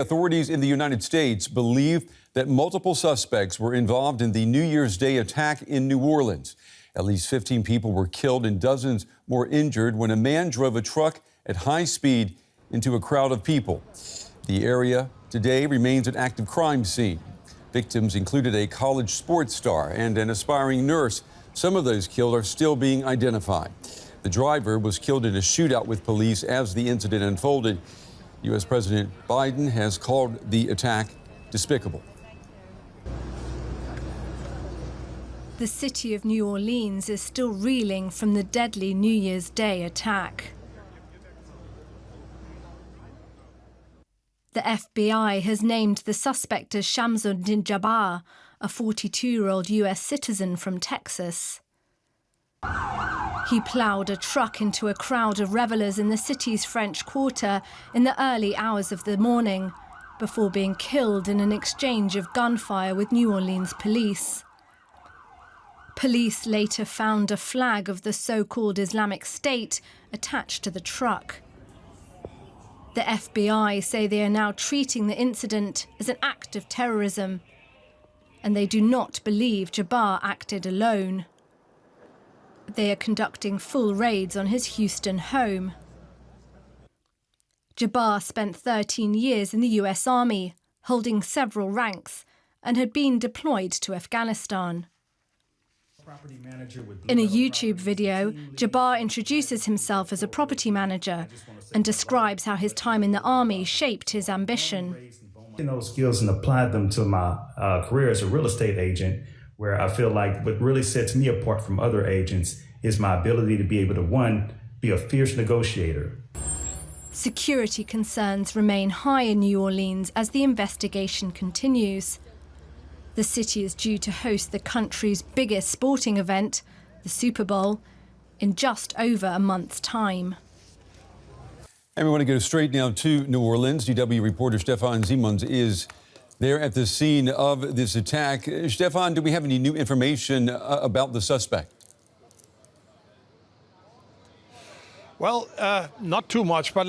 Authorities in the United States believe that multiple suspects were involved in the New Year's Day attack in New Orleans. At least 15 people were killed and dozens more injured when a man drove a truck at high speed into a crowd of people. The area today remains an active crime scene. Victims included a college sports star and an aspiring nurse. Some of those killed are still being identified. The driver was killed in a shootout with police as the incident unfolded. U.S. President Biden has called the attack despicable. The city of New Orleans is still reeling from the deadly New Year's Day attack. The FBI has named the suspect as Shamsuddin Jabbar, a 42-year-old U.S. citizen from Texas. He ploughed a truck into a crowd of revelers in the city's French Quarter in the early hours of the morning, before being killed in an exchange of gunfire with New Orleans police. Police later found a flag of the so-called Islamic State attached to the truck. The FBI say they are now treating the incident as an act of terrorism, and they do not believe Jabbar acted alone. They are conducting full raids on his Houston home. Jabbar spent 13 years in the US Army, holding several ranks, and had been deployed to Afghanistan. In a YouTube video, Jabbar introduces himself as a property manager and describes how his time in the army shaped his ambition. Those skills and applied them to my career as a real estate agent, where I feel like what really sets me apart from other agents is my ability to be able to, one, be a fierce negotiator. Security concerns remain high in New Orleans as the investigation continues. The city is due to host the country's biggest sporting event, the Super Bowl, in just over a month's time. And we want to go straight now to New Orleans. DW reporter Stefan is there at the scene of this attack. Stefan, do we have any new information about the suspect? Well, not too much, but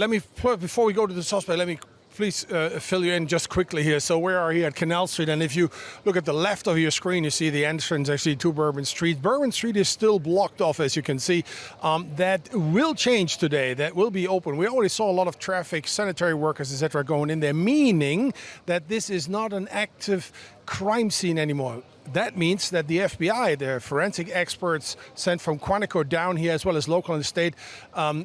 before we go to the suspect, let me please fill you in just quickly here. So we are here at Canal Street, and if you look at the left of your screen, you see the entrance actually to Bourbon Street. Bourbon Street is still blocked off, as you can see. That will change today. That will be open. We already saw a lot of traffic, sanitary workers, etc., going in there, meaning that this is not an active crime scene anymore. That means that the FBI, the forensic experts sent from Quantico down here, as well as local and state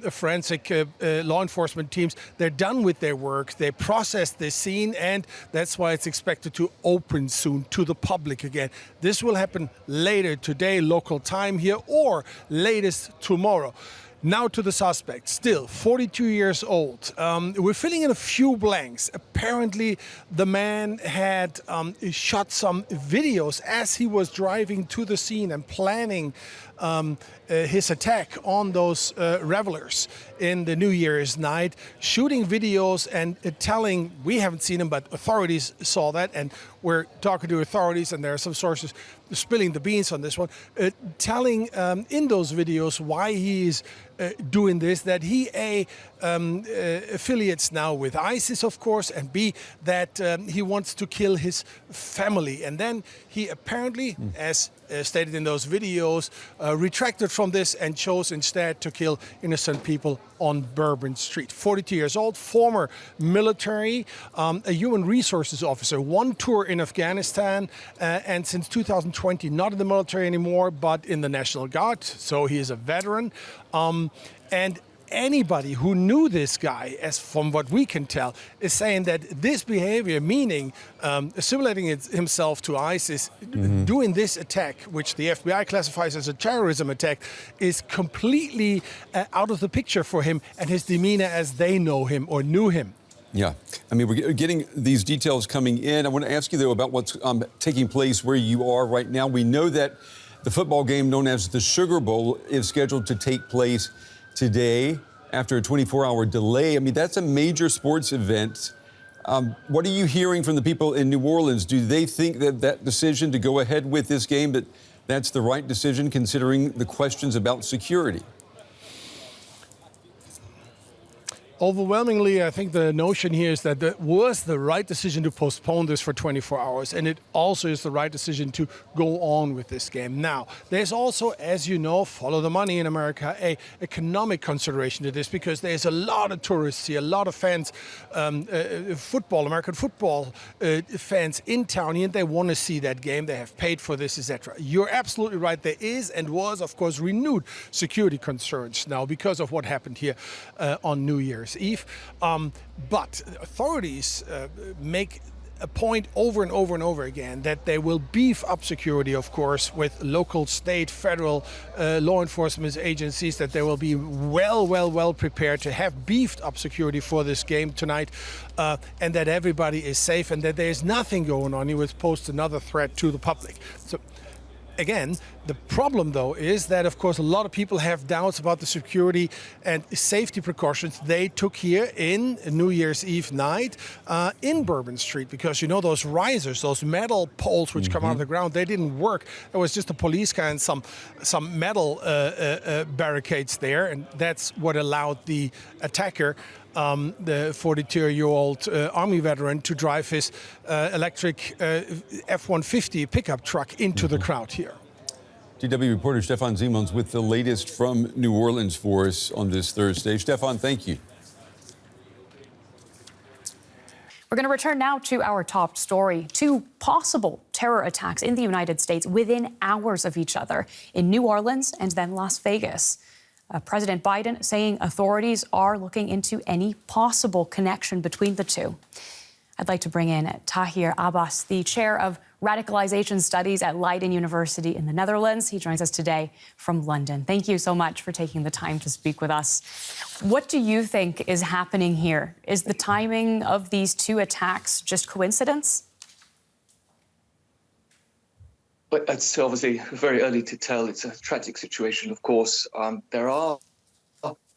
forensic law enforcement teams, they're done with their work. They processed this scene, and that's why it's expected to open soon to the public again. This will happen later today, local time here, or latest tomorrow. Now to the suspect, still 42 years old. We're filling in a few blanks. Apparently, the man had shot some videos as he was driving to the scene and planning his attack on those revelers in the New Year's night, shooting videos and telling, we haven't seen him, but authorities saw that, and we're talking to authorities, and there are some sources spilling the beans on this one, telling in those videos why he's doing this, that he affiliates now with ISIS, of course, and B, that he wants to kill his family. And then he apparently, as stated in those videos, retracted from this and chose instead to kill innocent people on Bourbon Street. 42 years old, former military, a human resources officer, one tour in Afghanistan, and since 2020 not in the military anymore, but in the National Guard, so he is a veteran. And anybody who knew this guy, as from what we can tell, is saying that this behavior, meaning assimilating himself to ISIS, doing this attack, which the FBI classifies as a terrorism attack, is completely out of the picture for him and his demeanor as they know him or knew him. Yeah, I mean, we're getting these details coming in. I want to ask you, though, about what's taking place where you are right now. We know that the football game known as the Sugar Bowl is scheduled to take place today after a 24-hour delay. I mean, that's a major sports event. What are you hearing from the people in New Orleans? Do they think that that decision to go ahead with this game, that's the right decision considering the questions about security? Overwhelmingly, I think the notion here is that it was the right decision to postpone this for 24 hours, and it also is the right decision to go on with this game. Now, there's also, as you know, follow the money in America, a economic consideration to this, because there's a lot of tourists here, a lot of fans, American football fans in town, and they want to see that game. They have paid for this, etc. You're absolutely right. There is and was, of course, renewed security concerns now because of what happened here on New Year's Eve. But authorities make a point over and over and over again that they will beef up security, of course, with local, state, federal law enforcement agencies, that they will be well prepared to have beefed up security for this game tonight, and that everybody is safe and that there's nothing going on here which poses another threat to the public. So, again, the problem, though, is that, of course, a lot of people have doubts about the security and safety precautions they took here in New Year's Eve night in Bourbon Street, because, you know, those risers, those metal poles which come out of the ground, they didn't work. There was just a police car and some metal barricades there, and that's what allowed the attacker, the 42-year-old Army veteran, to drive his electric F-150 pickup truck into the crowd here. DW reporter Stefan Simons with the latest from New Orleans for us on this Thursday. Stefan, thank you. We're going to return now to our top story. 2 possible terror attacks in the United States within hours of each other in New Orleans and then Las Vegas. President Biden saying authorities are looking into any possible connection between the two. I'd like to bring in Tahir Abbas, the chair of Radicalization Studies at Leiden University in the Netherlands. He joins us today from London. Thank you so much for taking the time to speak with us. What do you think is happening here? Is the timing of these 2 attacks just coincidence? But it's obviously very early to tell. It's a tragic situation, of course. There are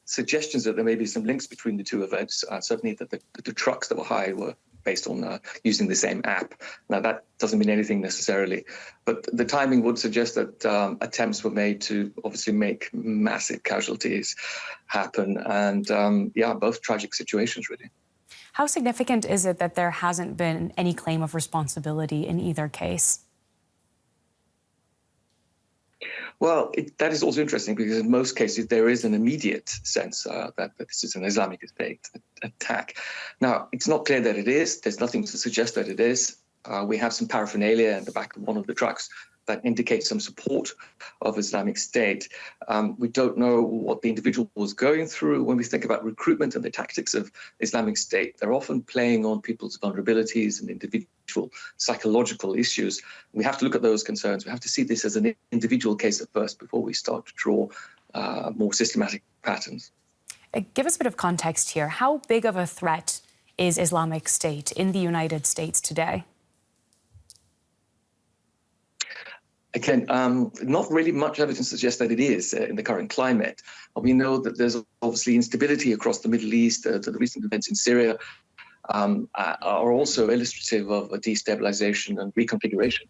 suggestions that there may be some links between the 2 events. Certainly that the trucks that were hired were based on using the same app. Now, that doesn't mean anything necessarily, but the timing would suggest that attempts were made to obviously make massive casualties happen. And both tragic situations, really. How significant is it that there hasn't been any claim of responsibility in either case? Well, that is also interesting, because in most cases there is an immediate sense that this is an Islamic State attack. Now, it's not clear that it is. There's nothing to suggest that it is. We have some paraphernalia in the back of one of the trucks that indicates some support of Islamic State. We don't know what the individual was going through. When we think about recruitment and the tactics of Islamic State, they're often playing on people's vulnerabilities and individual psychological issues. We have to look at those concerns. We have to see this as an individual case at first before we start to draw more systematic patterns. Give us a bit of context here. How big of a threat is Islamic State in the United States today? Again, not really much evidence suggests that it is in the current climate. We know that there's obviously instability across the Middle East. The recent events in Syria are also illustrative of a destabilization and reconfiguration.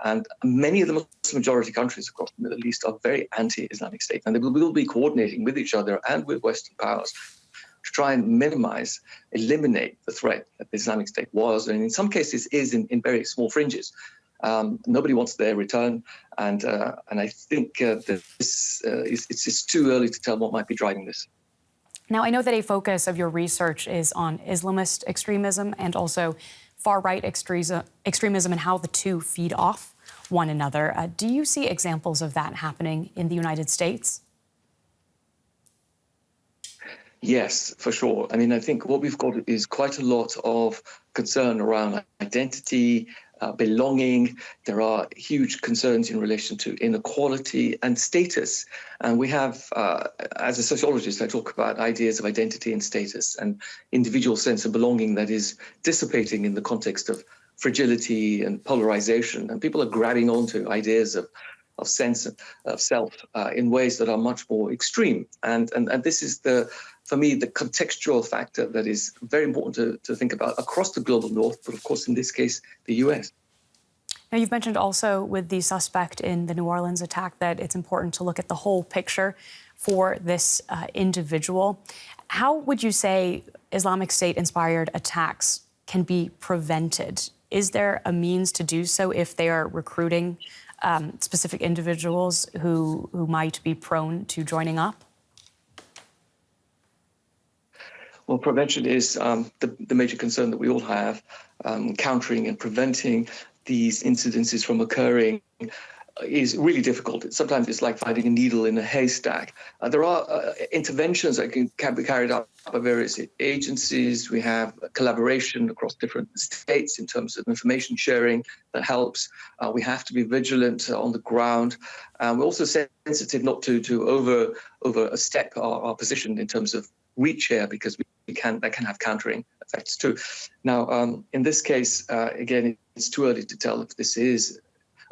And many of the Muslim majority countries across the Middle East are very anti-Islamic State, and they will be coordinating with each other and with Western powers to try and minimize, eliminate the threat that the Islamic State was, and in some cases is in very small fringes. Nobody wants their return, and I think that it's just too early to tell what might be driving this. Now, I know that a focus of your research is on Islamist extremism and also far-right extremism and how the 2 feed off one another. Do you see examples of that happening in the United States? Yes, for sure. I mean, I think what we've got is quite a lot of concern around identity, belonging. There are huge concerns in relation to inequality and status. And we have, as a sociologist, I talk about ideas of identity and status and individual sense of belonging that is dissipating in the context of fragility and polarization. And people are grabbing onto ideas of sense of self in ways that are much more extreme. And this is for me, the contextual factor that is very important to think about across the global north, but of course, in this case, the US. Now, you've mentioned also with the suspect in the New Orleans attack that it's important to look at the whole picture for this individual. How would you say Islamic State-inspired attacks can be prevented? Is there a means to do so if they are recruiting specific individuals who might be prone to joining up? Well, prevention is the major concern that we all have. Countering and preventing these incidences from occurring is really difficult. Sometimes it's like finding a needle in a haystack. There are interventions that can be carried out by various agencies. We have collaboration across different states in terms of information sharing that helps. We have to be vigilant on the ground. We're also sensitive not to overstep our position in terms of reach here, because that can have countering effects too. Now, in this case, again, it's too early to tell if this is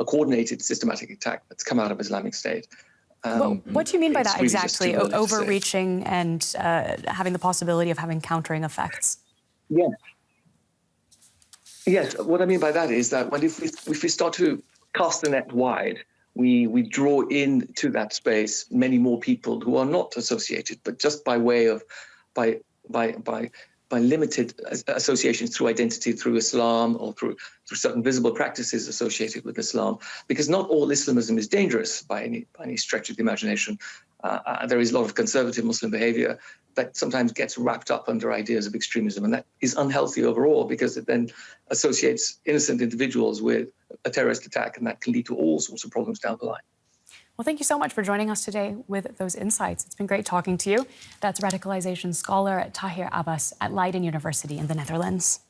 a coordinated, systematic attack that's come out of Islamic State. What do you mean by that really exactly? Overreaching and having the possibility of having countering effects? Yeah. Yes, what I mean by that is that if we start to cast the net wide, we draw into that space many more people who are not associated, but just by way of by limited associations through identity, through Islam, or through certain visible practices associated with Islam, because not all Islamism is dangerous by any stretch of the imagination. There is a lot of conservative Muslim behavior that sometimes gets wrapped up under ideas of extremism, and that is unhealthy overall, because it then associates innocent individuals with a terrorist attack, and that can lead to all sorts of problems down the line. Well, thank you so much for joining us today with those insights. It's been great talking to you. That's radicalization scholar Tahir Abbas at Leiden University in the Netherlands.